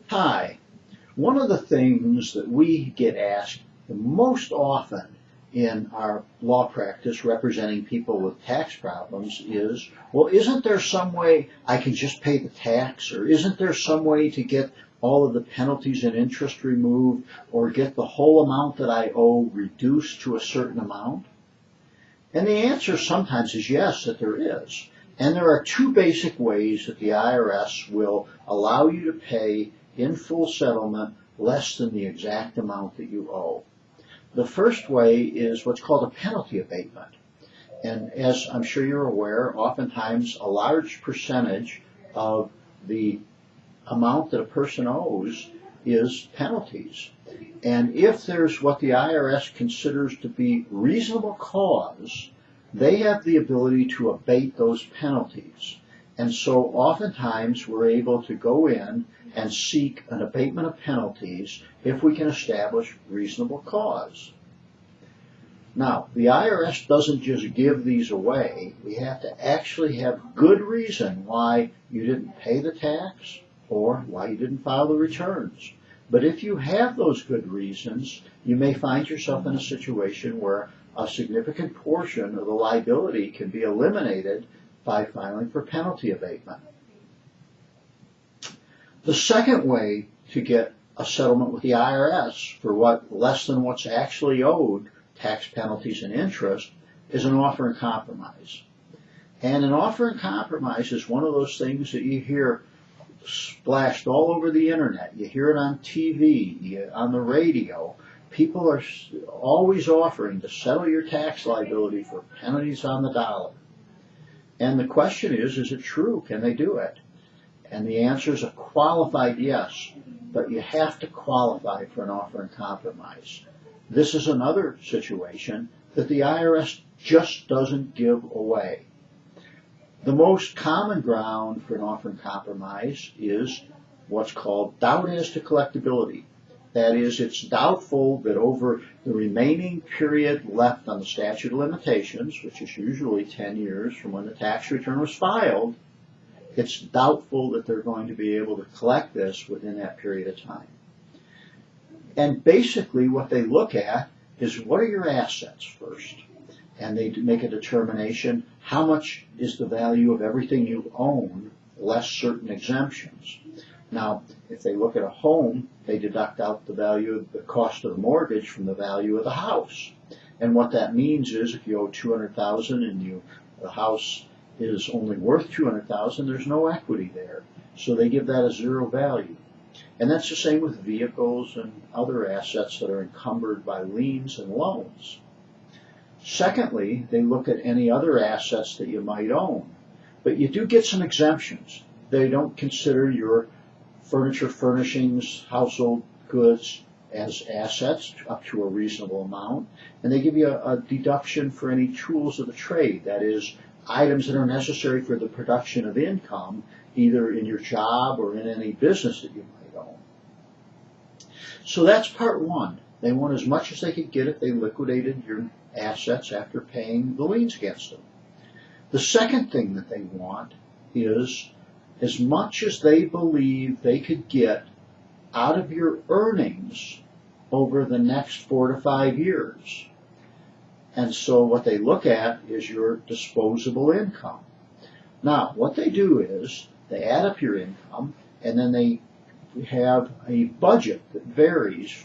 Hi. One of the things that we get asked the most often in our law practice representing people with tax problems is, well, isn't there some way I can just pay the tax? Or isn't there some way to get all of the penalties and interest removed or get the whole amount that I owe reduced to a certain amount? And the answer sometimes is yes, that there is. And there are two basic ways that the IRS will allow you to pay in full settlement less than the exact amount that you owe. The first way is what's called a penalty abatement. And as I'm sure you're aware, oftentimes a large percentage of the amount that a person owes is penalties. And if there's what the IRS considers to be reasonable cause, they have the ability to abate those penalties. And so oftentimes we're able to go in and seek an abatement of penalties if we can establish reasonable cause. Now, the IRS doesn't just give these away. We have to actually have good reason why you didn't pay the tax or why you didn't file the returns. But if you have those good reasons, you may find yourself in a situation where a significant portion of the liability can be eliminated by filing for penalty abatement. The second way to get a settlement with the IRS for what less than what's actually owed, tax penalties and interest, is an offer in compromise. And an offer in compromise is one of those things that you hear splashed all over the internet. You hear it on TV, on the radio. People are always offering to settle your tax liability for pennies on the dollar. And the question is it true? Can they do it? And the answer is a qualified yes, but you have to qualify for an offer in compromise. This is another situation that the IRS just doesn't give away. The most common ground for an offer in compromise is what's called doubt as to collectability. That is, it's doubtful that over the remaining period left on the statute of limitations, which is usually 10 years from when the tax return was filed, it's doubtful that they're going to be able to collect this within that period of time. And basically what they look at is what are your assets first. And they make a determination how much is the value of everything you own less certain exemptions. Now, if they look at a home, they deduct out the value of the cost of the mortgage from the value of the house. And what that means is if you owe $200,000 and the house is only worth $200,000, there's no equity there. So they give that a zero value. And that's the same with vehicles and other assets that are encumbered by liens and loans. Secondly, they look at any other assets that you might own. But you do get some exemptions. They don't consider your furniture, furnishings, household goods as assets up to a reasonable amount. And they give you a deduction for any tools of the trade, that is, items that are necessary for the production of income, either in your job or in any business that you might own. So that's part one. They want as much as they could get if they liquidated your assets after paying the liens against them. The second thing that they want is as much as they believe they could get out of your earnings over the next 4 to 5 years. And so what they look at is your disposable income. Now, what they do is they add up your income and then they have a budget that varies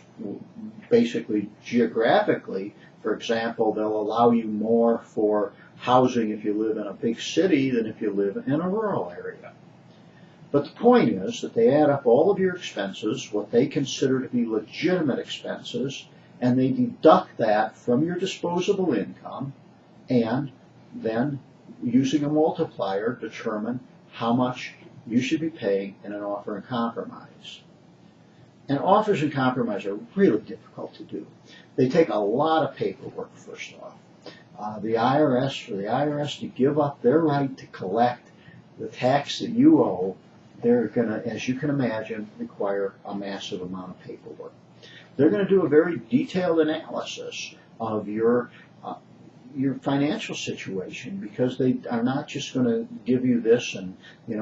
basically geographically. For example, they'll allow you more for housing if you live in a big city than if you live in a rural area. But the point is that they add up all of your expenses, what they consider to be legitimate expenses, and they deduct that from your disposable income, and then, using a multiplier, determine how much you should be paying in an offer in compromise. And offers in compromise are really difficult to do. They take a lot of paperwork, first off. For the IRS to give up their right to collect the tax that you owe, they're going to, as you can imagine, require a massive amount of paperwork. They're going to do a very detailed analysis of your your financial situation, because they are not just going to give you this and,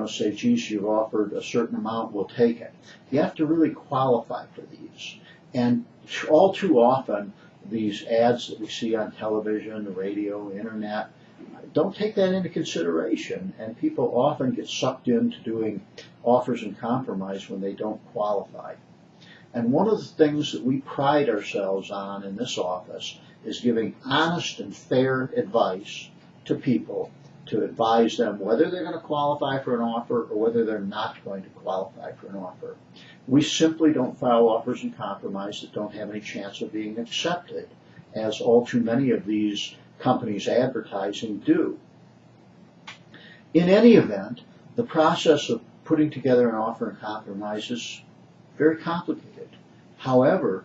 say, geez, you've offered a certain amount, we'll take it. You have to really qualify for these. And all too often, these ads that we see on television, the radio, internet, don't take that into consideration, and people often get sucked into doing offers and compromise when they don't qualify. And one of the things that we pride ourselves on in this office is giving honest and fair advice to people to advise them whether they're going to qualify for an offer or whether they're not going to qualify for an offer. We simply don't file offers and compromise that don't have any chance of being accepted, as all too many of these companies advertising do. In any event, the process of putting together an offer and compromise is very complicated. However,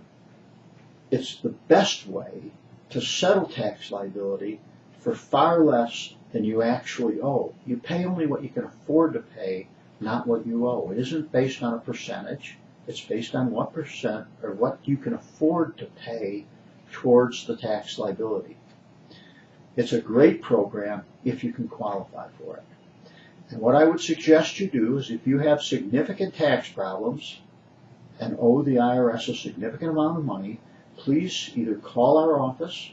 it's the best way to settle tax liability for far less than you actually owe. You pay only what you can afford to pay, not what you owe. It isn't based on a percentage. It's based on what percent or what you can afford to pay towards the tax liability. It's a great program if you can qualify for it. And what I would suggest you do is, if you have significant tax problems and owe the IRS a significant amount of money, please either call our office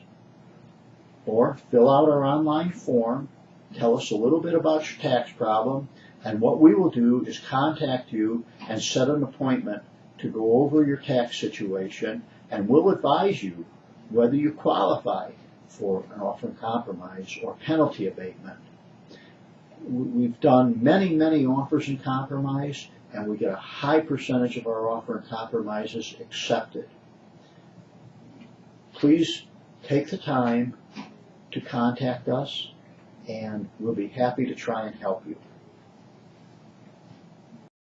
or fill out our online form, tell us a little bit about your tax problem, and what we will do is contact you and set an appointment to go over your tax situation, and we'll advise you whether you qualify for an offer and compromise or penalty abatement. We've done many, many offers and compromise, and we get a high percentage of our offer and compromises accepted. Please take the time to contact us, and we'll be happy to try and help you.